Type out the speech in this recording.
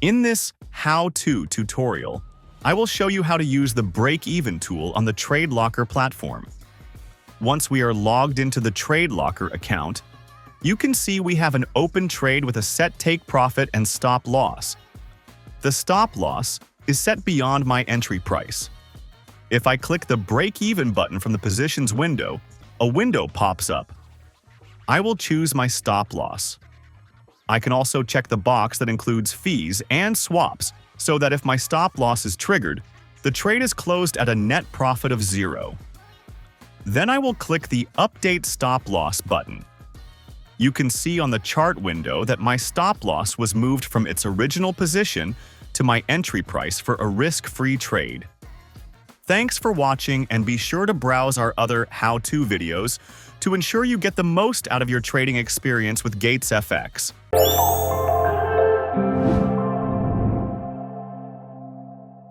In this how-to tutorial, I will show you how to use the break-even tool on the TradeLocker platform. Once we are logged into the TradeLocker account, you can see we have an open trade with a set take profit and stop loss. The stop loss is set beyond my entry price. If I click the break-even button from the positions window, a window pops up. I will choose my stop loss. I can also check the box that includes fees and swaps so that if my stop loss is triggered, the trade is closed at a net profit of 0. Then I will click the Update Stop Loss button. You can see on the chart window that my stop loss was moved from its original position to my entry price for a risk-free trade. Thanks for watching, and be sure to browse our other how-to videos to ensure you get the most out of your trading experience with GatesFX.